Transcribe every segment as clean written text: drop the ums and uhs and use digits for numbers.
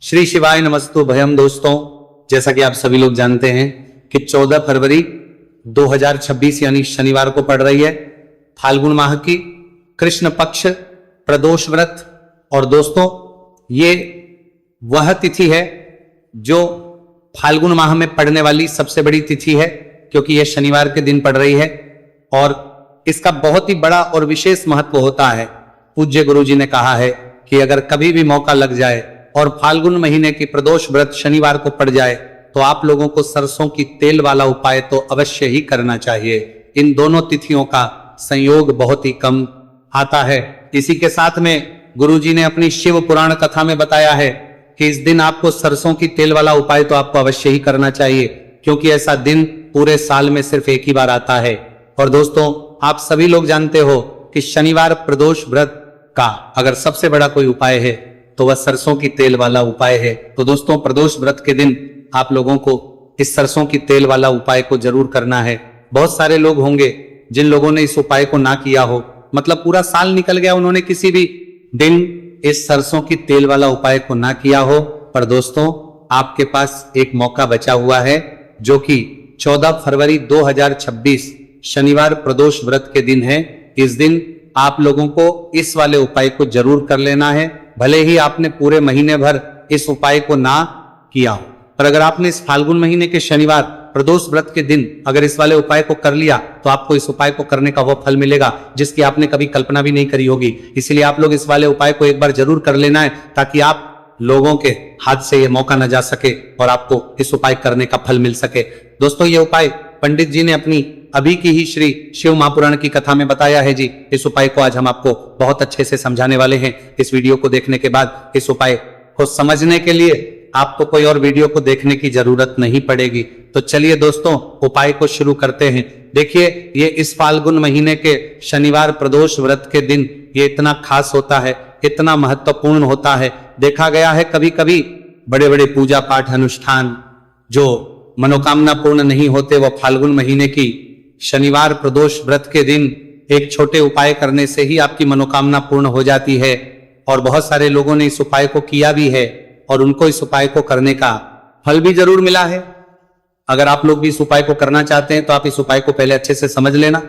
श्री शिवाय नमस्तु भयम। दोस्तों, जैसा कि आप सभी लोग जानते हैं कि 14 फरवरी 2026 यानी शनिवार को पड़ रही है फाल्गुन माह की कृष्ण पक्ष प्रदोष व्रत। और दोस्तों, ये वह तिथि है जो फाल्गुन माह में पड़ने वाली सबसे बड़ी तिथि है, क्योंकि यह शनिवार के दिन पड़ रही है और इसका बहुत ही बड़ा और विशेष महत्व होता है। पूज्य गुरु जी ने कहा है कि अगर कभी भी मौका लग जाए और फाल्गुन महीने की प्रदोष व्रत शनिवार को पड़ जाए तो आप लोगों को सरसों की तेल वाला उपाय तो अवश्य ही करना चाहिए। इन दोनों तिथियों का संयोग बहुत ही कम आता है। इसी के साथ में गुरु जी ने अपनी शिव पुराण कथा में बताया है कि इस दिन आपको सरसों की तेल वाला उपाय तो आपको अवश्य ही करना चाहिए, क्योंकि ऐसा दिन पूरे साल में सिर्फ एक ही बार आता है। और दोस्तों, आप सभी लोग जानते हो कि शनिवार प्रदोष व्रत का अगर सबसे बड़ा कोई उपाय है तो वह सरसों की तेल वाला उपाय है। तो दोस्तों, प्रदोष व्रत के दिन आप लोगों को इस सरसों की तेल वाला उपाय को जरूर करना है। बहुत सारे लोग होंगे जिन लोगों ने इस उपाय को ना किया हो, मतलब पूरा साल निकल गया, उन्होंने किसी भी दिन इस सरसों की तेल वाला उपाय को ना किया हो। पर दोस्तों, आपके पास एक मौका बचा हुआ है, जो कि 14 फरवरी 2026 शनिवार प्रदोष व्रत के दिन है। इस दिन आप लोगों को इस वाले उपाय को जरूर कर लेना है, भले ही आपने पूरे महीने भर इस उपाय को ना किया हो। पर अगर आपने इस फाल्गुन महीने के शनिवार प्रदोष व्रत के दिन अगर इस वाले उपाय को कर लिया तो आपको इस उपाय को करने का वो फल मिलेगा जिसकी आपने कभी कल्पना भी नहीं करी होगी। इसलिए आप लोग इस वाले उपाय को एक बार जरूर कर लेना है, ताकि आप लोगों के हाथ से ये मौका न जा सके और आपको इस उपाय करने का फल मिल सके। दोस्तों, ये उपाय पंडित जी ने अपनी अभी की ही श्री शिव महापुराण की कथा में बताया है जी। इस उपाय को आज हम आपको बहुत अच्छे से समझाने वाले हैं। इस वीडियो को देखने के बाद इस उपाय को समझने के लिए आपको कोई और वीडियो को देखने की जरूरत नहीं पड़ेगी। तो चलिए दोस्तों, उपाय को शुरू करते हैं। देखिए, ये इस फाल्गुन महीने के शनिवार प्रदोष व्रत के दिन ये इतना खास होता है, इतना महत्वपूर्ण होता है। देखा गया है कभी कभी बड़े बड़े पूजा पाठ अनुष्ठान जो मनोकामना पूर्ण नहीं होते, वो फाल्गुन महीने की शनिवार प्रदोष व्रत के दिन एक छोटे उपाय करने से ही आपकी मनोकामना पूर्ण हो जाती है। और बहुत सारे लोगों ने इस उपाय को किया भी है और उनको इस उपाय को करने का फल भी जरूर मिला है। अगर आप लोग भी इस उपाय को करना चाहते हैं तो आप इस उपाय को पहले अच्छे से समझ लेना,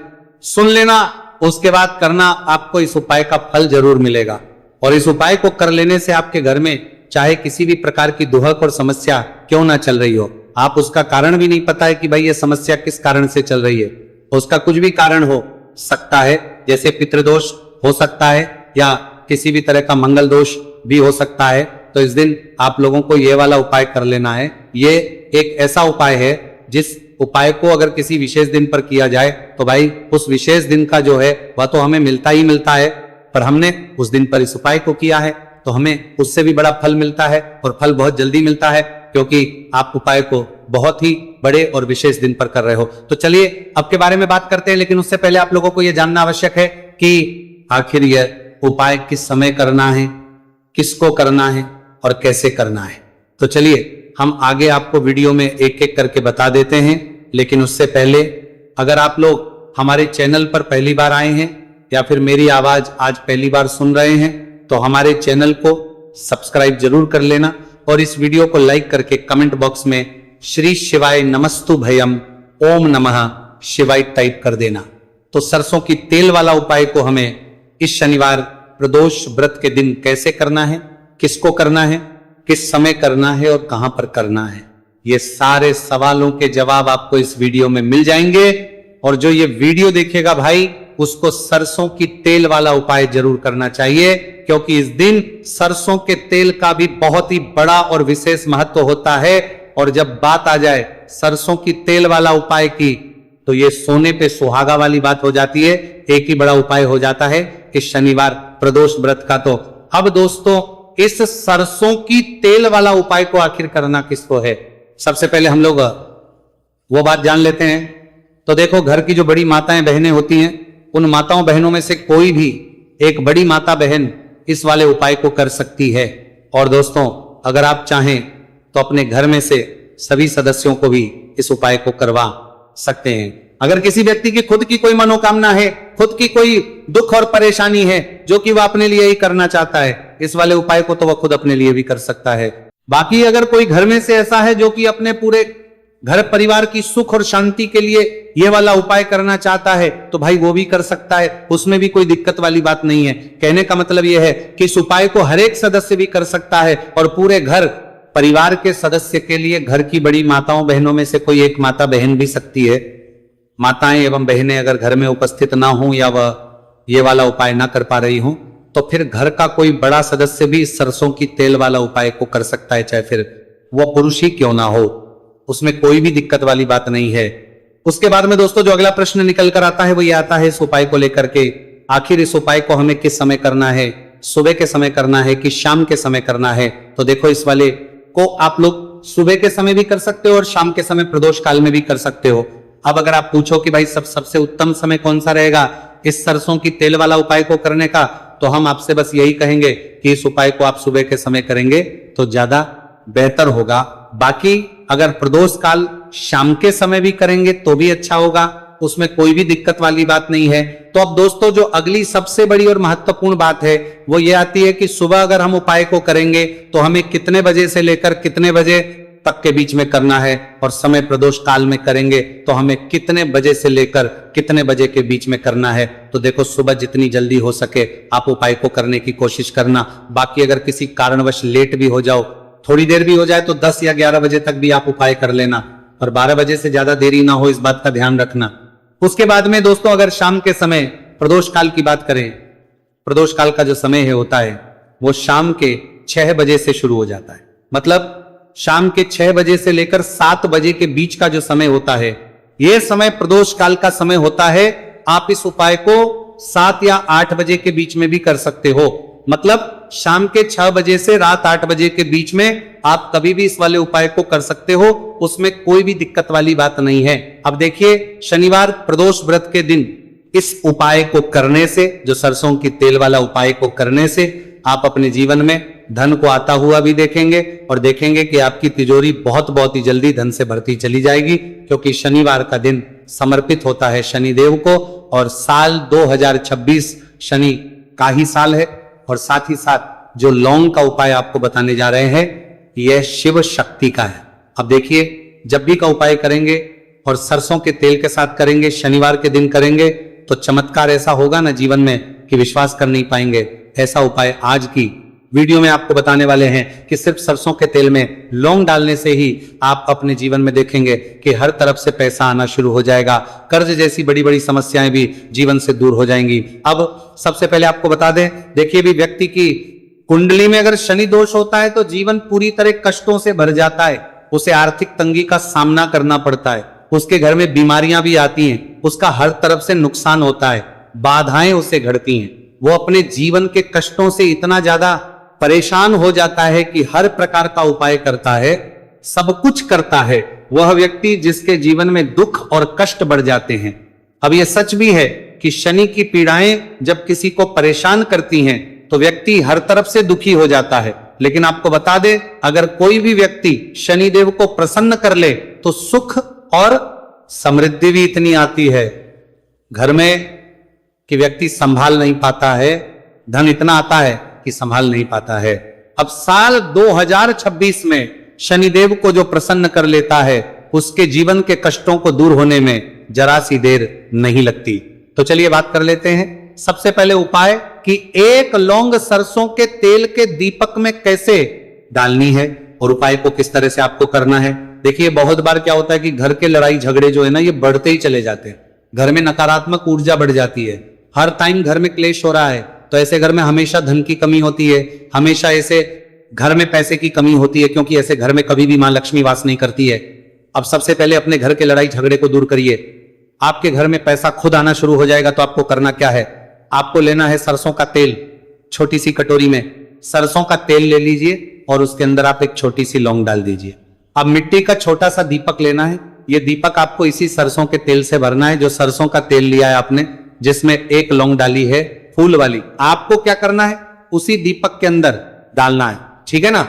सुन लेना, उसके बाद करना, आपको इस उपाय का फल जरूर मिलेगा। और इस उपाय को कर लेने से आपके घर में चाहे किसी भी प्रकार की दुहक और समस्या क्यों ना चल रही हो, आप उसका कारण भी नहीं पता है कि भाई ये समस्या किस कारण से चल रही है, उसका कुछ भी कारण हो सकता है, जैसे पितृदोष हो सकता है या किसी भी तरह का मंगल दोष भी हो सकता है। तो इस दिन आप लोगों को ये वाला उपाय कर लेना है। ये एक ऐसा उपाय है जिस उपाय को अगर किसी विशेष दिन पर किया जाए तो भाई उस विशेष दिन का जो है वह तो हमें मिलता ही मिलता है, पर हमने उस दिन पर इस उपाय को किया है तो हमें उससे भी बड़ा फल मिलता है, और फल बहुत जल्दी मिलता है, क्योंकि आप उपाय को बहुत ही बड़े और विशेष दिन पर कर रहे हो। तो चलिए अब के बारे में बात करते हैं, लेकिन उससे पहले आप लोगों को यह जानना आवश्यक है कि आखिर यह उपाय किस समय करना है, किसको करना है और कैसे करना है। तो चलिए हम आगे आपको वीडियो में एक एक करके बता देते हैं। लेकिन उससे पहले अगर आप लोग हमारे चैनल पर पहली बार आए हैं या फिर मेरी आवाज आज पहली बार सुन रहे हैं तो हमारे चैनल को सब्सक्राइब जरूर कर लेना और इस वीडियो को लाइक करके कमेंट बॉक्स में श्री शिवाय नमस्तु भयम ओम नमः शिवाय टाइप कर देना। तो सरसों की तेल वाला उपाय को हमें इस शनिवार प्रदोष व्रत के दिन कैसे करना है, किसको करना है, किस समय करना है और कहां पर करना है, ये सारे सवालों के जवाब आपको इस वीडियो में मिल जाएंगे। और जो ये वीडियो देखेगा भाई, उसको सरसों की तेल वाला उपाय जरूर करना चाहिए, क्योंकि इस दिन सरसों के तेल का भी बहुत ही बड़ा और विशेष महत्व होता है। और जब बात आ जाए सरसों की तेल वाला उपाय की, तो ये सोने पे सुहागा वाली बात हो जाती है। एक ही बड़ा उपाय हो जाता है इस शनिवार प्रदोष व्रत का। तो अब दोस्तों, इस सरसों की तेल वाला उपाय को आखिर करना किसको है, सबसे पहले हम लोग वो बात जान लेते हैं। तो देखो, घर की जो बड़ी माताएं बहनें होती हैं, उन माताओं बहनों में से कोई भी एक बड़ी माता बहन इस वाले उपाय को कर सकती है। और दोस्तों, अगर आप चाहें तो अपने घर में से सभी सदस्यों को भी इस उपाय को करवा सकते हैं। अगर किसी व्यक्ति की खुद की कोई मनोकामना है, खुद की कोई दुख और परेशानी है जो कि वह अपने लिए ही करना चाहता है, इस वाले उपाय को तो वह खुद अपने लिए भी कर सकता है। बाकी अगर कोई घर में से ऐसा है जो कि अपने पूरे घर परिवार की सुख और शांति के लिए ये वाला उपाय करना चाहता है तो भाई वो भी कर सकता है, उसमें भी कोई दिक्कत वाली बात नहीं है। कहने का मतलब ये है कि इस उपाय को हर एक सदस्य भी कर सकता है और पूरे घर परिवार के सदस्य के लिए घर की बड़ी माताओं बहनों में से कोई एक माता बहन भी सकती है। माताएं एवं बहनें अगर घर में उपस्थित ना हो या वह ये वाला उपाय ना कर पा रही हो तो फिर घर का कोई बड़ा सदस्य भी सरसों की तेल वाला उपाय को कर सकता है, चाहे फिर वह पुरुष ही क्यों ना हो, उसमें कोई भी दिक्कत वाली बात नहीं है। उसके बाद में दोस्तों जो अगला प्रश्न निकल कर आता है वो ये आता है इस उपाय को लेकर के, आखिर इस उपाय को हमें किस समय करना है, सुबह के समय करना है कि शाम के समय करना है। तो देखो इस वाले को आप लोग सुबह के समय भी कर सकते हो और शाम के समय प्रदोष काल में भी कर सकते हो। अब अगर आप पूछो कि भाई सबसे उत्तम समय कौन सा रहेगा इस सरसों की तेल वाला उपाय को करने का, तो हम आपसे बस यही कहेंगे कि इस उपाय को आप सुबह के समय करेंगे तो ज्यादा बेहतर होगा। बाकी अगर प्रदोष काल शाम के समय भी करेंगे तो भी अच्छा होगा, उसमें कोई भी दिक्कत वाली बात नहीं है। तो अब दोस्तों जो अगली सबसे बड़ी और महत्वपूर्ण बात है वो ये आती है कि सुबह अगर हम उपाय को करेंगे तो हमें कितने बजे से लेकर कितने बजे तक के बीच में करना है, और समय प्रदोष काल में करेंगे तो हमें कितने बजे से लेकर कितने बजे के बीच में करना है। तो देखो सुबह जितनी जल्दी हो सके आप उपाय को करने की कोशिश करना। बाकी अगर किसी कारणवश लेट भी हो जाओ, थोड़ी देर भी हो जाए तो 10 या 11 बजे तक भी आप उपाय कर लेना, और 12 बजे से ज्यादा देरी ना हो इस बात का ध्यान रखना। उसके बाद में दोस्तों अगर शाम के समय प्रदोष काल की बात करें, प्रदोष काल का जो समय है होता है वो शाम के 6 बजे से शुरू हो जाता है। मतलब शाम के 6 बजे से लेकर 7 बजे के बीच का जो समय होता है यह समय प्रदोष काल का समय होता है। आप इस उपाय को 7 या 8 बजे के बीच में भी कर सकते हो। मतलब शाम के 6 बजे से रात 8 बजे के बीच में आप कभी भी इस वाले उपाय को कर सकते हो, उसमें कोई भी दिक्कत वाली बात नहीं है। अब देखिए शनिवार प्रदोष व्रत के दिन इस उपाय को करने से, जो सरसों की तेल वाला उपाय को करने से आप अपने जीवन में धन को आता हुआ भी देखेंगे और देखेंगे कि आपकी तिजोरी बहुत ही जल्दी धन से भरती चली जाएगी, क्योंकि शनिवार का दिन समर्पित होता है शनिदेव को और साल 2026 शनि का ही साल है। और साथ ही साथ जो लौंग का उपाय आपको बताने जा रहे हैं यह शिव शक्ति का है। अब देखिए जब भी का उपाय करेंगे और सरसों के तेल के साथ करेंगे, शनिवार के दिन करेंगे तो चमत्कार ऐसा होगा ना जीवन में कि विश्वास कर नहीं पाएंगे। ऐसा उपाय आज की वीडियो में आपको बताने वाले हैं कि सिर्फ सरसों के तेल में लौंग डालने से ही आप अपने जीवन में देखेंगे कि हर तरफ से पैसा आना शुरू हो जाएगा, कर्ज जैसी बड़ी बड़ी समस्याएं भी जीवन से दूर हो जाएंगी। अब सबसे पहले आपको बता दें, देखिए भी व्यक्ति की कुंडली में अगर शनि दोष होता है तो जीवन पूरी तरह कष्टों से भर जाता है, उसे आर्थिक तंगी का सामना करना पड़ता है, उसके घर में बीमारियां भी आती हैं, उसका हर तरफ से नुकसान होता है, बाधाएं उसे घड़ती हैं, वो अपने जीवन के कष्टों से इतना ज्यादा परेशान हो जाता है कि हर प्रकार का उपाय करता है, सब कुछ करता है। वह व्यक्ति जिसके जीवन में दुख और कष्ट बढ़ जाते हैं। अब यह सच भी है कि शनि की पीड़ाएं जब किसी को परेशान करती हैं तो व्यक्ति हर तरफ से दुखी हो जाता है। लेकिन आपको बता दे, अगर कोई भी व्यक्ति शनिदेव को प्रसन्न कर ले तो सुख और समृद्धि भी इतनी आती है घर में कि व्यक्ति संभाल नहीं पाता है, धन इतना आता है कि संभाल नहीं पाता है। अब साल 2026 में शनिदेव को जो प्रसन्न कर लेता है उसके जीवन के कष्टों को दूर होने में जरा सी देर नहीं लगती। तो चलिए बात कर लेते हैं। सबसे पहले उपाय कि 1 लौंग सरसों के तेल के दीपक में कैसे डालनी है और उपाय को किस तरह से आपको करना है। देखिए बहुत बार क्या होता है कि घर के लड़ाई झगड़े जो है ना ये बढ़ते ही चले जाते हैं, घर में नकारात्मक ऊर्जा बढ़ जाती है, हर टाइम घर में क्लेश हो रहा है, तो ऐसे घर में हमेशा धन की कमी होती है, हमेशा ऐसे घर में पैसे की कमी होती है, क्योंकि ऐसे घर में कभी भी मां लक्ष्मी वास नहीं करती है। अब सबसे पहले अपने घर के लड़ाई झगड़े को दूर करिए, आपके घर में पैसा खुद आना शुरू हो जाएगा। तो आपको करना क्या है, आपको लेना है सरसों का तेल, छोटी सी कटोरी में सरसों का तेल ले लीजिए और उसके अंदर आप एक छोटी सी लौंग डाल दीजिए। अब मिट्टी का छोटा सा दीपक लेना है, यह दीपक आपको इसी सरसों के तेल से भरना है। जो सरसों का तेल लिया है आपने, जिसमें 1 लौंग डाली है फूल वाली, आपको क्या करना है उसी दीपक के अंदर डालना है, ठीक है ना।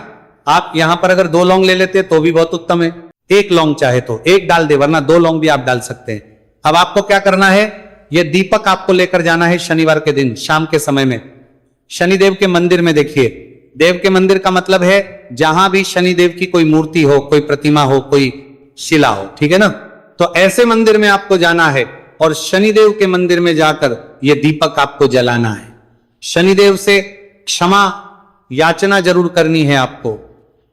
आप यहां पर अगर 2 लौंग ले लेते तो भी बहुत उत्तम है, 1 लौंग चाहे तो 1 डाल दे, वरना 2 लौंग भी आप डाल सकते हैं। अब आपको क्या करना है, यह दीपक आपको लेकर जाना है शनिवार के दिन शाम के समय में शनिदेव के मंदिर में। देखिए देव के मंदिर का मतलब है जहां भी शनिदेव की कोई मूर्ति हो, कोई प्रतिमा हो, कोई शिला हो, ठीक है ना। तो ऐसे मंदिर में आपको जाना है और शनिदेव के मंदिर में जाकर यह दीपक आपको जलाना है। शनिदेव से क्षमा याचना जरूर करनी है आपको,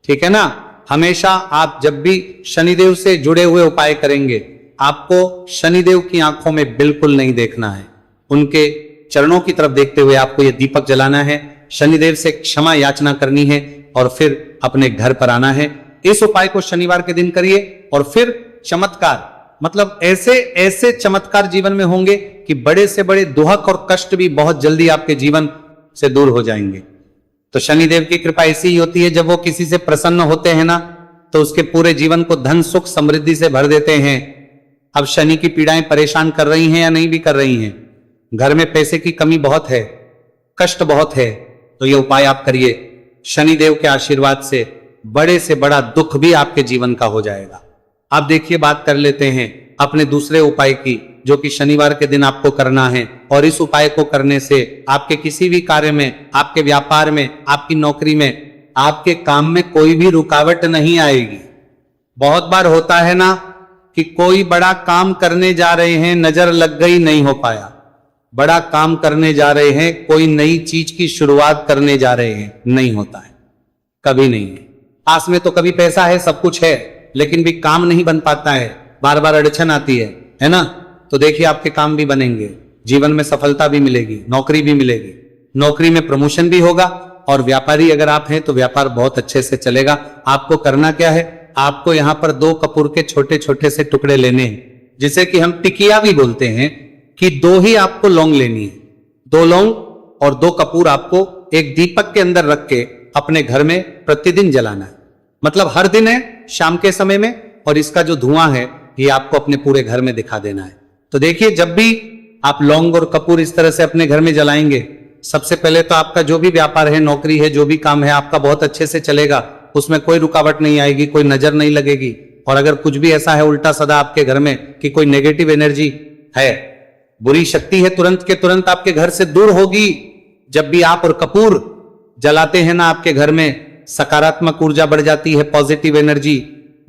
ठीक है ना। हमेशा आप जब भी शनिदेव से जुड़े हुए उपाय करेंगे, आपको शनिदेव की आंखों में बिल्कुल नहीं देखना है, उनके चरणों की तरफ देखते हुए आपको यह दीपक जलाना है, शनिदेव से क्षमा याचना करनी है और फिर अपने घर पर आना है। इस उपाय को शनिवार के दिन करिए और फिर चमत्कार, मतलब ऐसे ऐसे चमत्कार जीवन में होंगे कि बड़े से बड़े दुहक और कष्ट भी बहुत जल्दी आपके जीवन से दूर हो जाएंगे। तो शनिदेव की कृपा ऐसी ही होती है, जब वो किसी से प्रसन्न होते हैं ना, तो उसके पूरे जीवन को धन सुख समृद्धि से भर देते हैं। अब शनि की पीड़ाएं परेशान कर रही हैं या नहीं भी कर रही हैं, घर में पैसे की कमी बहुत है, कष्ट बहुत है, तो ये उपाय आप करिए। शनिदेव के आशीर्वाद से बड़ा दुख भी आपके जीवन का हो जाएगा। आप देखिए, बात कर लेते हैं अपने दूसरे उपाय की, जो कि शनिवार के दिन आपको करना है। और इस उपाय को करने से आपके किसी भी कार्य में, आपके व्यापार में, आपकी नौकरी में, आपके काम में कोई भी रुकावट नहीं आएगी। बहुत बार होता है ना कि कोई बड़ा काम करने जा रहे हैं, नजर लग गई, नहीं हो पाया। बड़ा काम करने जा रहे हैं, कोई नई चीज की शुरुआत करने जा रहे हैं, नहीं होता है, कभी नहीं है। पास में तो कभी पैसा है, सब कुछ है, लेकिन भी काम नहीं बन पाता है, बार बार अड़चन आती है ना। तो देखिए, आपके काम भी बनेंगे, जीवन में सफलता भी मिलेगी, नौकरी भी मिलेगी, नौकरी में प्रमोशन भी होगा। और व्यापारी अगर आप हैं तो व्यापार बहुत अच्छे से चलेगा। आपको करना क्या है, आपको यहां पर 2 कपूर के छोटे छोटे से टुकड़े लेने हैं, जिसे कि हम टिकिया भी बोलते हैं, कि 2 ही आपको लौंग लेनी है। 2 लौंग और 2 कपूर आपको एक दीपक के अंदर रख के अपने घर में प्रतिदिन जलाना है। मतलब हर दिन है, शाम के समय में, और इसका जो धुआं है ये आपको अपने पूरे घर में दिखा देना है। तो देखिए, जब भी आप लौंग और कपूर इस तरह से अपने घर में जलाएंगे, सबसे पहले तो आपका जो भी व्यापार है, नौकरी है, जो भी काम है, आपका बहुत अच्छे से चलेगा, उसमें कोई रुकावट नहीं आएगी, कोई नजर नहीं लगेगी। और अगर कुछ भी ऐसा है उल्टा सदा आपके घर में कि कोई नेगेटिव एनर्जी है, बुरी शक्ति है, तुरंत के तुरंत आपके घर से दूर होगी। जब भी आप और कपूर जलाते हैं ना, आपके घर में सकारात्मक ऊर्जा बढ़ जाती है, पॉजिटिव एनर्जी,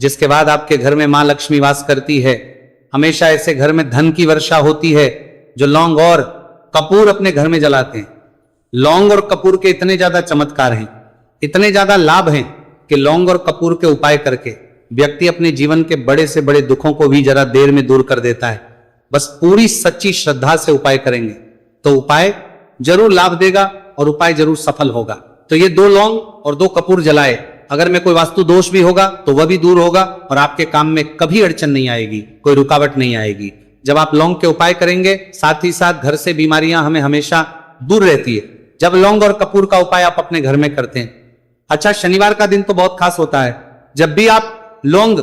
जिसके बाद आपके घर में मां लक्ष्मी वास करती है। हमेशा ऐसे घर में धन की वर्षा होती है जो लौंग और कपूर अपने घर में जलाते हैं। लौंग और कपूर के इतने ज्यादा चमत्कार हैं, इतने ज्यादा लाभ हैं कि लौंग और कपूर के उपाय करके व्यक्ति अपने जीवन के बड़े से बड़े दुखों को भी जरा देर में दूर कर देता है। बस पूरी सच्ची श्रद्धा से उपाय करेंगे तो उपाय जरूर लाभ देगा और उपाय जरूर सफल होगा। तो ये 2 लौंग और 2 कपूर जलाए, अगर में कोई वास्तु दोष भी होगा तो वह भी दूर होगा और आपके काम में कभी अड़चन नहीं आएगी, कोई रुकावट नहीं आएगी। जब आप लौंग के उपाय करेंगे, साथ ही साथ घर से बीमारियां हमें हमेशा दूर रहती है, जब लौंग और कपूर का उपाय आप अपने घर में करते हैं। अच्छा, शनिवार का दिन तो बहुत खास होता है। जब भी आप लौंग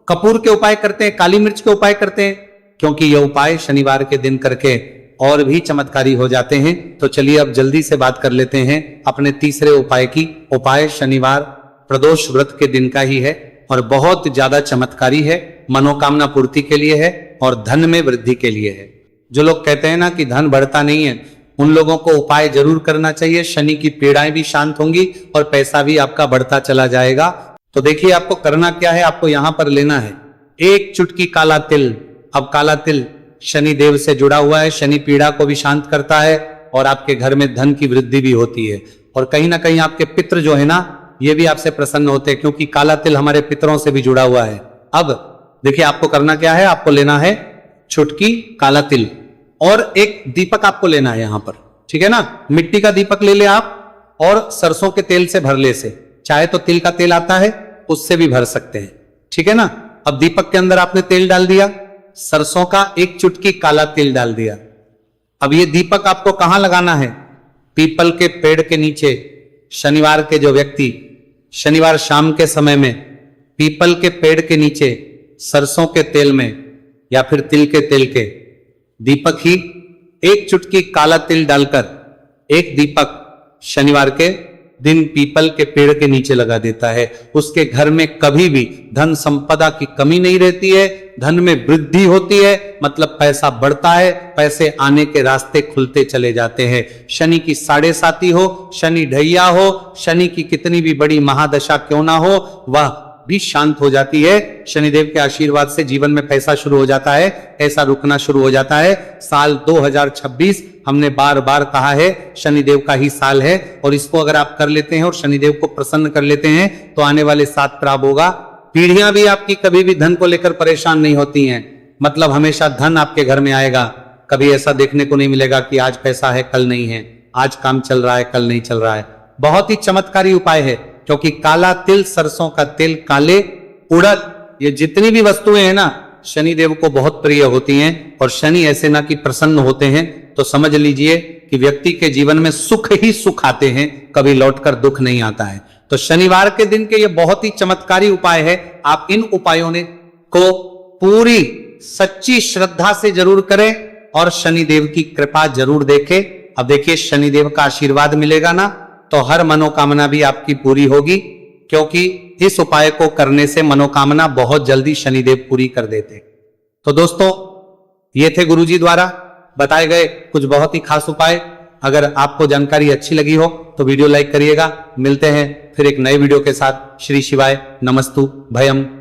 कपूर के उपाय करते हैं, काली मिर्च के उपाय करते हैं, क्योंकि यह उपाय शनिवार के दिन करके और भी चमत्कारी हो जाते हैं। तो चलिए अब जल्दी से बात कर लेते हैं अपने तीसरे उपाय की। उपाय शनिवार प्रदोष व्रत के दिन का ही है और बहुत ज्यादा चमत्कारी है, मनोकामना पूर्ति के लिए है और धन में वृद्धि के लिए है। जो लोग कहते हैं ना कि धन बढ़ता नहीं है, उन लोगों को उपाय जरूर करना चाहिए। शनि की पीड़ाएं भी शांत होंगी और पैसा भी आपका बढ़ता चला जाएगा। तो देखिए, आपको करना क्या है, आपको यहां पर लेना है 1 चुटकी काला तिल। अब काला तिल शनि देव से जुड़ा हुआ है, शनि पीड़ा को भी शांत करता है और आपके घर में धन की वृद्धि भी होती है। और कहीं ना कहीं आपके पितृ जो है ना, ये भी आपसे प्रसन्न होते हैं, क्योंकि काला तिल हमारे पितरों से भी जुड़ा हुआ है। अब देखिए, आपको करना क्या है, आपको लेना है चुटकी काला तिल और एक दीपक आपको लेना है यहां पर, ठीक है ना। मिट्टी का दीपक ले ले आप और सरसों के तेल से भर ले से, चाहे तो तिल का तेल आता है उससे भी भर सकते हैं, ठीक है ना। अब दीपक के अंदर आपने तेल डाल दिया, सरसों का 1 चुटकी काला तिल डाल दिया। अब ये दीपक आपको कहां लगाना है, पीपल के पेड़ के नीचे। शनिवार के जो व्यक्ति शनिवार शाम के समय में पीपल के पेड़ के नीचे सरसों के तेल में या फिर तिल के तेल के दीपक ही 1 चुटकी काला तिल डालकर एक दीपक शनिवार के दिन पीपल के पेड़ के नीचे लगा देता है। उसके घर में कभी भी धन संपदा की कमी नहीं रहती है, धन में वृद्धि होती है, मतलब पैसा बढ़ता है, पैसे आने के रास्ते खुलते चले जाते हैं। शनि की साढ़े साती हो, शनि ढैया हो, शनि की कितनी भी बड़ी महादशा क्यों ना हो, वह भी शांत हो जाती है। शनिदेव के आशीर्वाद से जीवन में पैसा शुरू हो जाता है, ऐसा रुकना शुरू हो जाता है। साल 2026 हमने बार बार कहा है शनिदेव का ही साल है, और इसको अगर आप कर लेते हैं और शनिदेव को प्रसन्न कर लेते हैं तो आने वाले 7 प्राप्त होगा। पीढ़ियां भी आपकी कभी भी धन को लेकर परेशान नहीं होती हैं, मतलब हमेशा धन आपके घर में आएगा। कभी ऐसा देखने को नहीं मिलेगा कि आज पैसा है कल नहीं है, आज काम चल रहा है कल नहीं चल रहा है। बहुत ही चमत्कारी उपाय है, क्योंकि काला तिल, सरसों का तेल, काले उड़द, ये जितनी भी वस्तुएं हैं ना शनिदेव को बहुत प्रिय होती हैं। और शनि ऐसे ना कि प्रसन्न होते हैं तो समझ लीजिए कि व्यक्ति के जीवन में सुख ही सुख आते हैं, कभी लौटकर दुख नहीं आता है। तो शनिवार के दिन के ये बहुत ही चमत्कारी उपाय है। आप इन उपायों को पूरी सच्ची श्रद्धा से जरूर करें और शनिदेव की कृपा जरूर देखें। अब देखिए शनिदेव का आशीर्वाद मिलेगा ना तो हर मनोकामना भी आपकी पूरी होगी, क्योंकि इस उपाय को करने से मनोकामना बहुत जल्दी शनिदेव पूरी कर देते। तो दोस्तों ये थे गुरुजी द्वारा बताए गए कुछ बहुत ही खास उपाय। अगर आपको जानकारी अच्छी लगी हो तो वीडियो लाइक करिएगा। मिलते हैं फिर एक नए वीडियो के साथ। श्री शिवाय नमस्तु भयम।